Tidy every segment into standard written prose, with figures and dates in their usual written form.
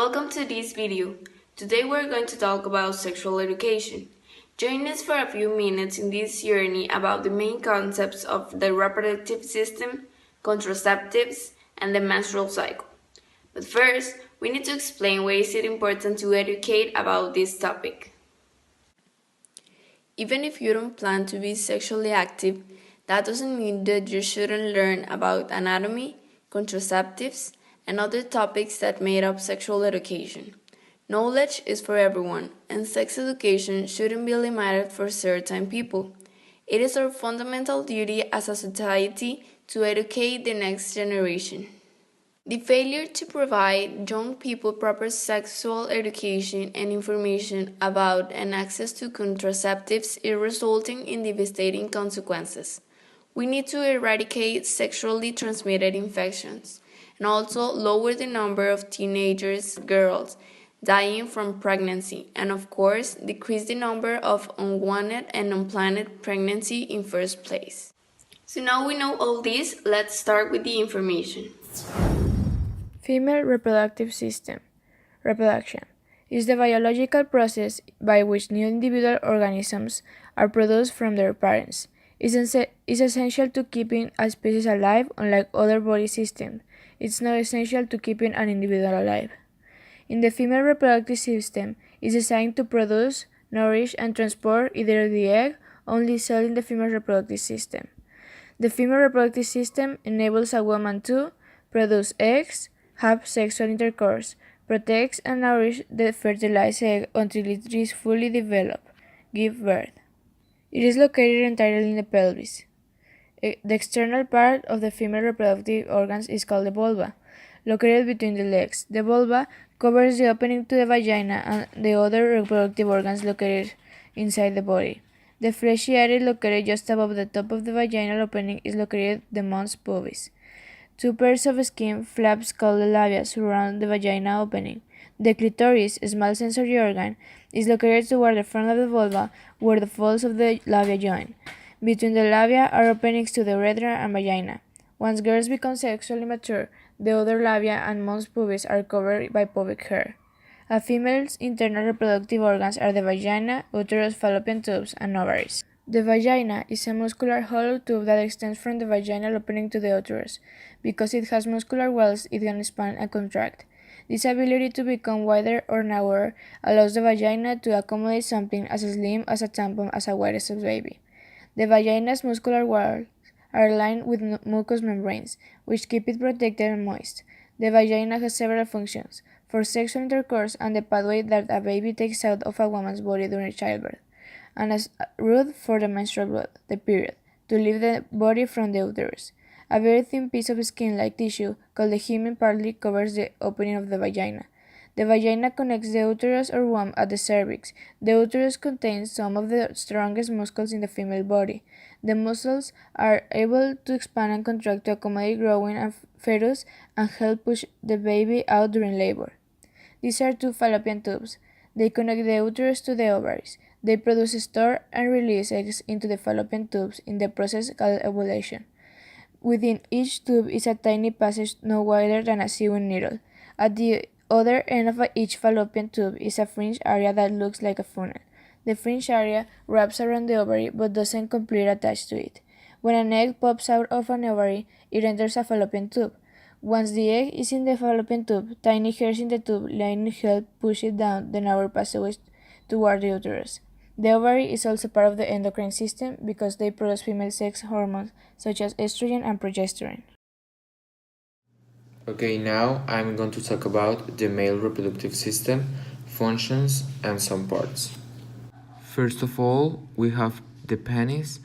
Welcome to this video. Today we're going to talk about sexual education. Join us for a few minutes in this journey about the main concepts of the reproductive system, contraceptives, and the menstrual cycle. But first, we need to explain why is it important to educate about this topic. Even if you don't plan to be sexually active, that doesn't mean that you shouldn't learn about anatomy, contraceptives, and other topics that made up sexual education. Knowledge is for everyone, and sex education shouldn't be limited for certain people. It is our fundamental duty as a society to educate the next generation. The failure to provide young people proper sexual education and information about and access to contraceptives is resulting in devastating consequences. We need to eradicate sexually transmitted infections and also lower the number of teenagers, girls, dying from pregnancy, and of course, decrease the number of unwanted and unplanned pregnancy in first place. So now we know all this, let's start with the information. Female reproductive system. Reproduction is the biological process by which new individual organisms are produced from their parents. It is essential to keeping a species alive, unlike other body systems. It's not essential to keeping an individual alive. In the female reproductive system, it is designed to produce, nourish, and transport either the egg only cell in the female reproductive system. The female reproductive system enables a woman to produce eggs, have sexual intercourse, protects and nourishes the fertilized egg until it is fully developed, give birth. It is located entirely in the pelvis. The external part of the female reproductive organs is called the vulva, located between the legs. The vulva covers the opening to the vagina and the other reproductive organs located inside the body. The fleshy area located just above the top of the vaginal opening is located the mons pubis. Two pairs of skin flaps called the labia surround the vagina opening. The clitoris, a small sensory organ, is located toward the front of the vulva where the folds of the labia join. Between the labia are openings to the urethra and vagina. Once girls become sexually mature, the other labia and mons pubis are covered by pubic hair. A female's internal reproductive organs are the vagina, uterus, fallopian tubes, and ovaries. The vagina is a muscular hollow tube that extends from the vaginal opening to the uterus. Because it has muscular walls, it can expand and contract. This ability to become wider or narrower allows the vagina to accommodate something as slim as a tampon as a wide as a baby. The vagina's muscular walls are lined with mucous membranes, which keep it protected and moist. The vagina has several functions: for sexual intercourse and the pathway that a baby takes out of a woman's body during childbirth, and as a route for the menstrual blood, the period, to leave the body from the uterus. A very thin piece of skin-like tissue, called the hymen, partly covers the opening of the vagina. The vagina connects the uterus or womb at the cervix. The uterus contains some of the strongest muscles in the female body. The muscles are able to expand and contract to accommodate growing a fetus and help push the baby out during labor. These are two fallopian tubes. They connect the uterus to the ovaries. They produce, store, and release eggs into the fallopian tubes in the process called ovulation. Within each tube is a tiny passage no wider than a sewing needle. At the other end of each fallopian tube is a fringe area that looks like a funnel. The fringe area wraps around the ovary but doesn't completely attach to it. When an egg pops out of an ovary, it enters a fallopian tube. Once the egg is in the fallopian tube, tiny hairs in the tube lining help push it down the narrow passageway toward the uterus. The ovary is also part of the endocrine system because they produce female sex hormones such as estrogen and progesterone. Okay, now I'm going to talk about the male reproductive system, functions, and some parts. First of all, we have the penis.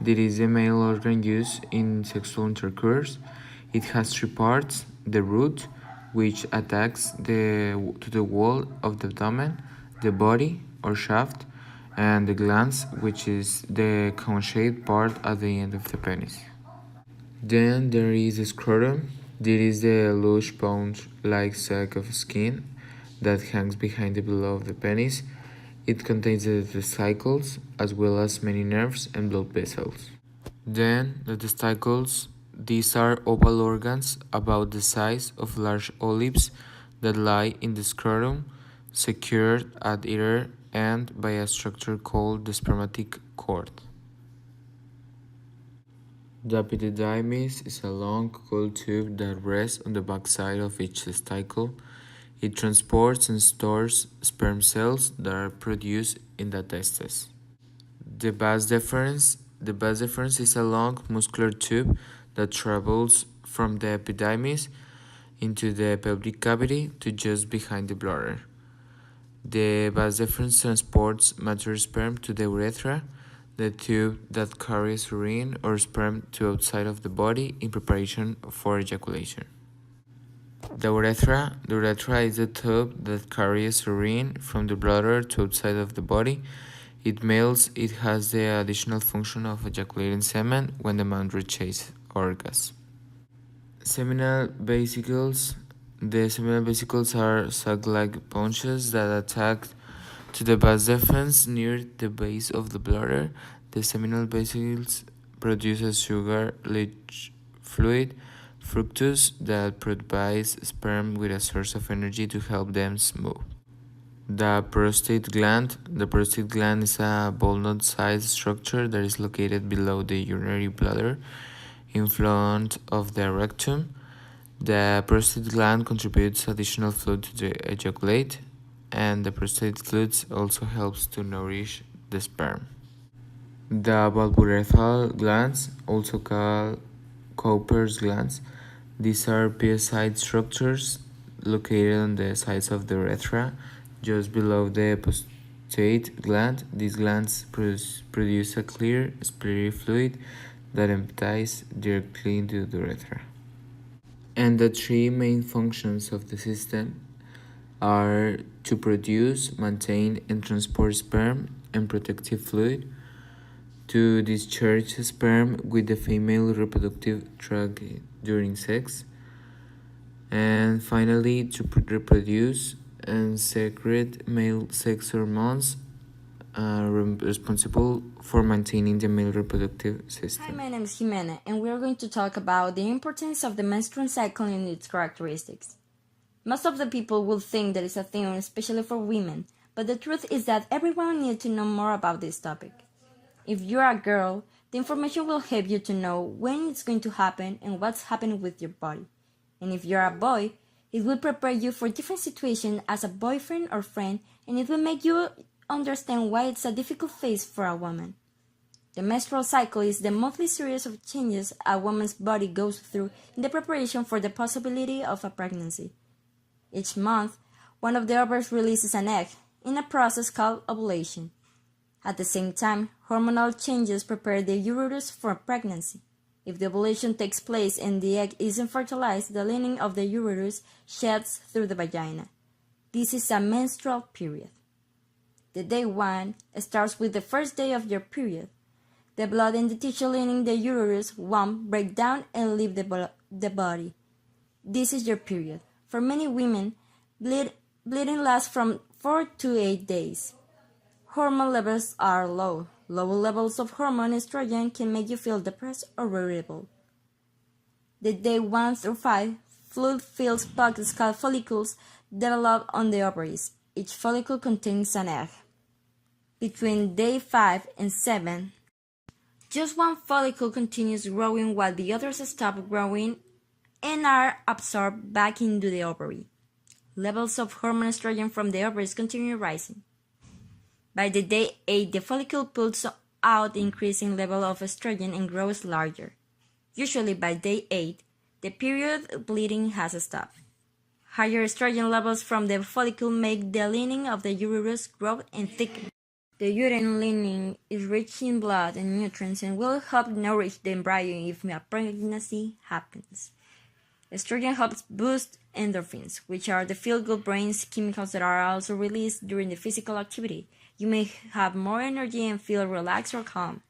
That is the male organ used in sexual intercourse. It has three parts: the root, which attacks to the wall of the abdomen, the body or shaft, and the glans, which is the cone-shaped part at the end of the penis. Then there is the scrotum. This is the loose sponge-like sac of skin that hangs behind the below of the penis. It contains the testicles as well as many nerves and blood vessels. Then the testicles. These are oval organs about the size of large olives that lie in the scrotum, secured at either end by a structure called the spermatic cord. The epididymis is a long, coiled tube that rests on the backside of each testicle. It transports and stores sperm cells that are produced in the testes. The vas deferens is a long, muscular tube that travels from the epididymis into the pelvic cavity to just behind the bladder. The vas deferens transports mature sperm to the urethra, the tube that carries urine or sperm to outside of the body in preparation for ejaculation. The urethra is the tube that carries urine from the bladder to outside of the body. In males, it has the additional function of ejaculating semen when the man reaches orgasm. Seminal vesicles. The seminal vesicles are sac-like pouches that attach to the vas deferens near the base of the bladder. The seminal vesicles produce a sugar-rich fluid, fructose, that provides sperm with a source of energy to help them move. The prostate gland. The prostate gland is a walnut-sized structure that is located below the urinary bladder, in front of the rectum. The prostate gland contributes additional fluid to ejaculate, and the prostate fluid also helps to nourish the sperm. The valvulethal glands, also called Cowper's glands, these are pea-sized structures located on the sides of the urethra, just below the prostate gland. These glands produce a clear, spluttery fluid that empties directly into the urethra. And the three main functions of the system are to produce, maintain, and transport sperm and protective fluid, to discharge sperm with the female reproductive tract during sex, and finally to reproduce and secrete male sex hormones responsible for maintaining the male reproductive system. Hi, my name is Jimena, and we are going to talk about the importance of the menstrual cycle and its characteristics. Most of the people will think that it's a thing especially for women, but the truth is that everyone needs to know more about this topic. If you're a girl, the information will help you to know when it's going to happen and what's happening with your body. And if you're a boy, it will prepare you for different situations as a boyfriend or friend, and it will make you understand why it's a difficult phase for a woman. The menstrual cycle is the monthly series of changes a woman's body goes through in the preparation for the possibility of a pregnancy. Each month, one of the ovaries releases an egg in a process called ovulation. At the same time, hormonal changes prepare the uterus for pregnancy. If the ovulation takes place and the egg isn't fertilized, the lining of the uterus sheds through the vagina. This is a menstrual period. The day 1 starts with the first day of your period. The blood and the tissue lining the uterus won't break down and leave the body. This is your period. For many women, bleeding lasts from 4 to 8 days. Hormone levels are low. Low levels of hormone estrogen can make you feel depressed or irritable. The day 1 through 5, fluid-filled pockets called follicles develop on the ovaries. Each follicle contains an egg. Between day 5 and 7, just one follicle continues growing while the others stop growing and are absorbed back into the ovary. Levels of hormone estrogen from the ovaries continue rising. By the day 8, the follicle pulls out the increasing level of estrogen and grows larger. Usually by day 8, the period bleeding has stopped. Higher estrogen levels from the follicle make the lining of the uterus grow and thicken. The uterine lining is rich in blood and nutrients and will help nourish the embryo if a pregnancy happens. Estrogen helps boost endorphins, which are the feel-good brain chemicals that are also released during the physical activity. You may have more energy and feel relaxed or calm.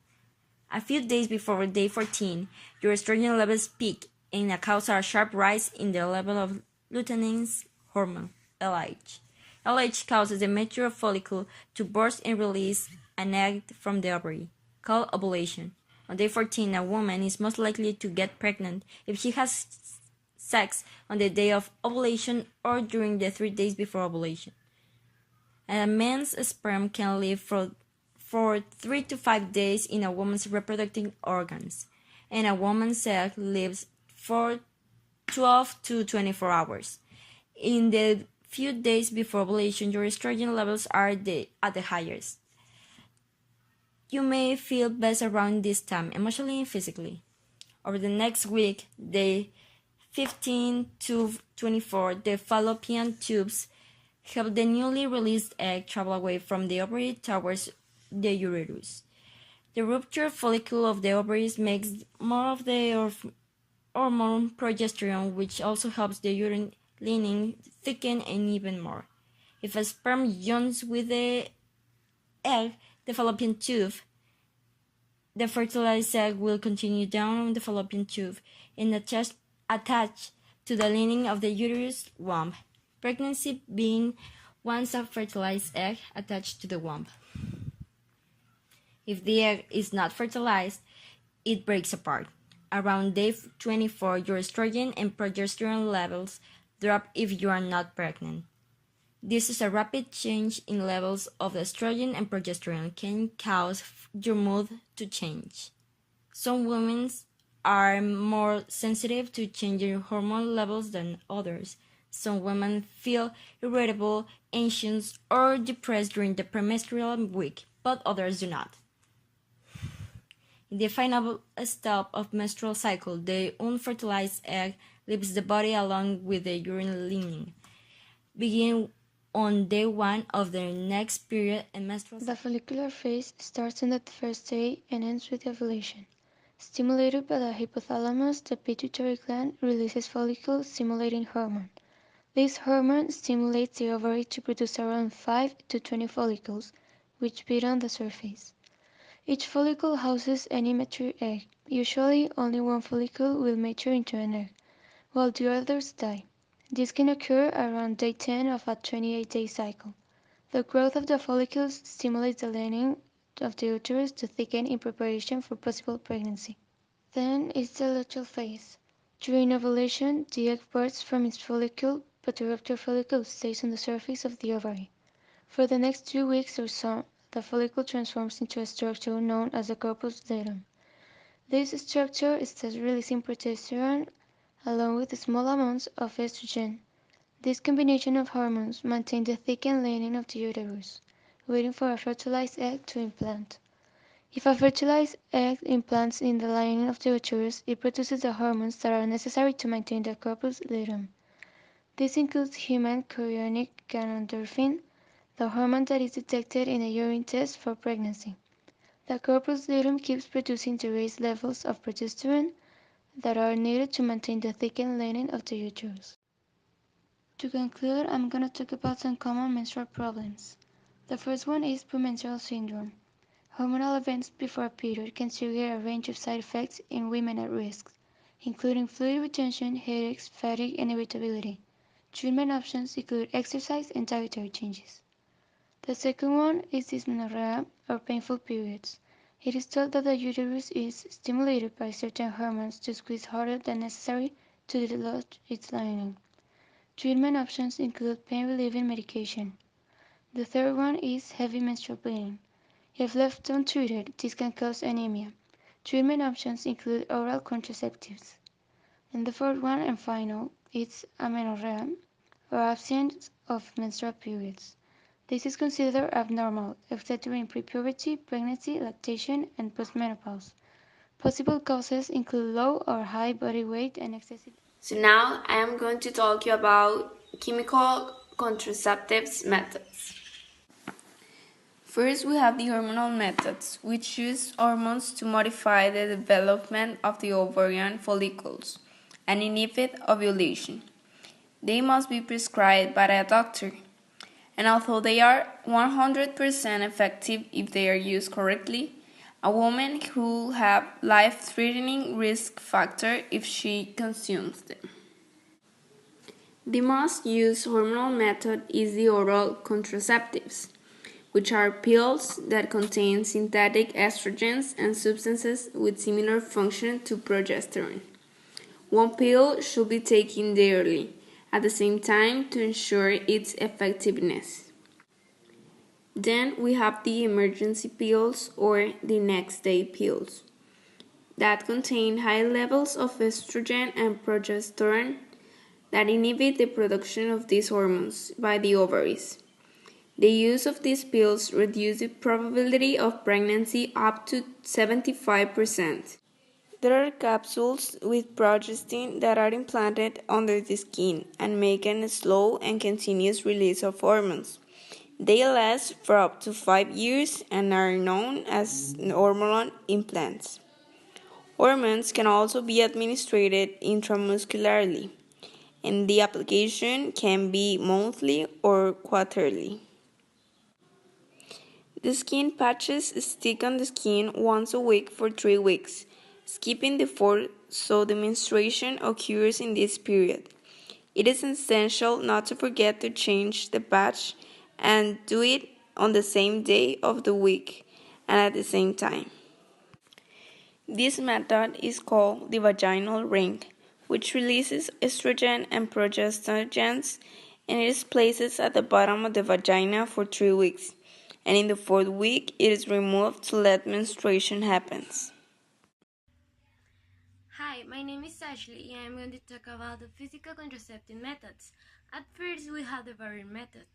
A few days before day 14, your estrogen levels peak and cause a sharp rise in the level of luteinizing hormone, LH. LH causes the mature follicle to burst and release an egg from the ovary, called ovulation. On day 14, a woman is most likely to get pregnant if she has sex on the day of ovulation or during the 3 days before ovulation. A man's sperm can live for 3 to 5 days in a woman's reproductive organs, and a woman's egg lives for 12 to 24 hours. In the few days before ovulation, your estrogen levels are at the highest. You may feel best around this time, emotionally and physically. Over the next week, day 15 to 24, the fallopian tubes help the newly released egg travel away from the ovary towards the uterus. The ruptured follicle of the ovaries makes more of the hormone progesterone, which also helps the uterine lining thicken and even more. If a sperm joins with the egg, the fallopian tube, the fertilized egg will continue down the fallopian tube and attach to the lining of the uterus womb. Pregnancy being once a fertilized egg attached to the womb. If the egg is not fertilized, it breaks apart. Around day 24, your estrogen and progesterone levels drop if you are not pregnant. This is a rapid change in levels of estrogen and progesterone can cause your mood to change. Some women are more sensitive to changing hormone levels than others. Some women feel irritable, anxious, or depressed during the premenstrual week, but others do not. In the final step of menstrual cycle, the unfertilized egg leaves the body along with the uterine lining. Begin on day 1 of the next period and menstrual cycle. The follicular phase starts on the first day and ends with ovulation. Stimulated by the hypothalamus, the pituitary gland releases follicle-stimulating hormone. This hormone stimulates the ovary to produce around 5 to 20 follicles, which beat on the surface. Each follicle houses an immature egg. Usually, only one follicle will mature into an egg, while the others die. This can occur around day 10 of a 28-day cycle. The growth of the follicles stimulates the lining of the uterus to thicken in preparation for possible pregnancy. Then is the luteal phase. During ovulation, the egg bursts from its follicle, but the ruptured follicle stays on the surface of the ovary. For the next 2 weeks or so, the follicle transforms into a structure known as the corpus luteum. This structure starts releasing progesterone along with small amounts of estrogen. This combination of hormones maintains the thickened lining of the uterus, waiting for a fertilized egg to implant. If a fertilized egg implants in the lining of the uterus, it produces the hormones that are necessary to maintain the corpus luteum. This includes human chorionic gonadotropin, the hormone that is detected in a urine test for pregnancy. The corpus luteum keeps producing the raised levels of progesterone that are needed to maintain the thickened lining of the uterus. To conclude, I'm going to talk about some common menstrual problems. The first one is premenstrual syndrome. Hormonal events before a period can trigger a range of side effects in women at risk, including fluid retention, headaches, fatigue, and irritability. Treatment options include exercise and dietary changes. The second one is dysmenorrhea, or painful periods. It is thought that the uterus is stimulated by certain hormones to squeeze harder than necessary to dislodge its lining. Treatment options include pain-relieving medication. The third one is heavy menstrual bleeding. If left untreated, this can cause anemia. Treatment options include oral contraceptives. And the fourth one and final is amenorrhea, or absence of menstrual periods. This is considered abnormal, except during pre-puberty, pregnancy, lactation, and postmenopause. Possible causes include low or high body weight and excessive. So now I am going to talk you about chemical contraceptives methods. First, we have the hormonal methods, which use hormones to modify the development of the ovarian follicles and inhibit ovulation. They must be prescribed by a doctor, and although they are 100% effective if they are used correctly, a woman who have life-threatening risk factor if she consumes them. The most used hormonal method is the oral contraceptives, which are pills that contain synthetic estrogens and substances with similar function to progesterone. One pill should be taken daily at the same time to ensure its effectiveness. Then we have the emergency pills or the next day pills that contain high levels of estrogen and progesterone that inhibit the production of these hormones by the ovaries. The use of these pills reduces the probability of pregnancy up to 75%. There are capsules with progestin that are implanted under the skin and make a slow and continuous release of hormones. They last for up to 5 years and are known as hormonal implants. Hormones can also be administered intramuscularly, and the application can be monthly or quarterly. The skin patches stick on the skin once a week for 3 weeks, skipping the fourth so the menstruation occurs in this period. It is essential not to forget to change the patch and do it on the same day of the week and at the same time. This method is called the vaginal ring, which releases estrogen and progestogens, and it is placed at the bottom of the vagina for 3 weeks, and in the fourth week it is removed to let menstruation happens. Hi, my name is Ashley and I'm going to talk about the physical contraceptive methods. At first, we have the barrier method.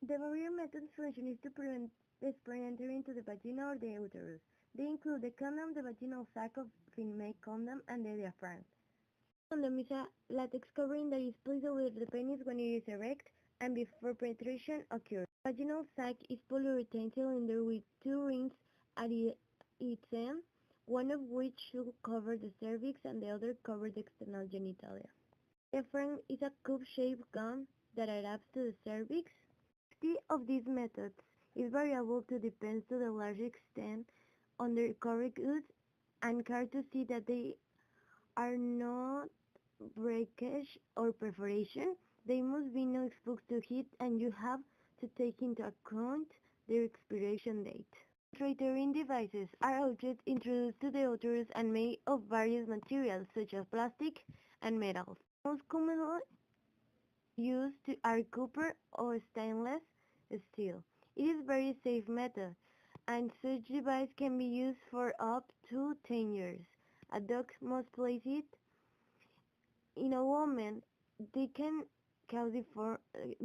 The barrier method's function is to prevent the sperm entering into the vagina or the uterus. They include the condom, the vaginal sac of female condom, and the diaphragm. Condom is a latex covering that is placed over the penis when it is erect and before penetration occurs. Vaginal sac is polyurethane cylinder with 2 rings at its end, one of which should cover the cervix and the other cover the external genitalia. Diaphragm is a cup-shaped gum that adapts to the cervix. The safety of these methods is variable to depends to the large extent on their correct use and care to see that they are not breakage or perforation. They must be not exposed to heat and you have to take into account their expiration date. Intrauterine devices are objects introduced to the uterus and made of various materials such as plastic and metals. Most commonly used are copper or stainless steel. It is a very safe method, and such device can be used for up to 10 years. A doctor must place it in a woman. They can cause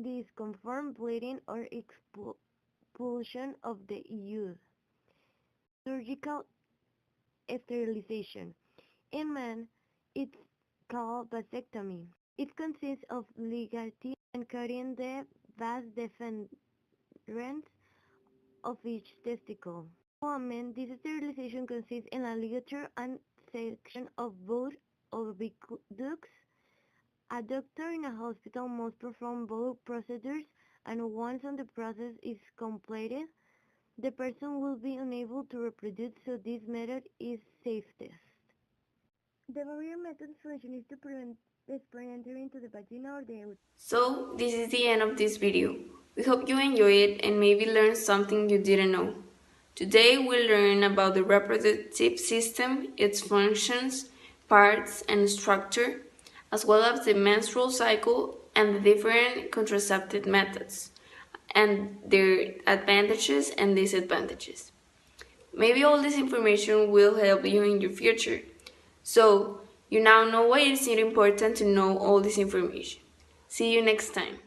discomfort, bleeding, or expulsion of the youth. Surgical sterilization. In men, it's called vasectomy. It consists of ligating and cutting the vas deferens of each testicle. For women, this sterilization consists in a ligature and section of both oviducts. A doctor in a hospital must perform both procedures, and once the process is completed, the person will be unable to reproduce, so this method is safest. The barrier method's function is to prevent the sperm entering into the vagina or the uterus. So, this is the end of this video. We hope you enjoy it and maybe learn something you didn't know. Today we'll learn about the reproductive system, its functions, parts, and structure, as well as the menstrual cycle and the different contraceptive methods, and their advantages and disadvantages. Maybe all this information will help you in your future. So, you now know why it's important to know all this information. See you next time.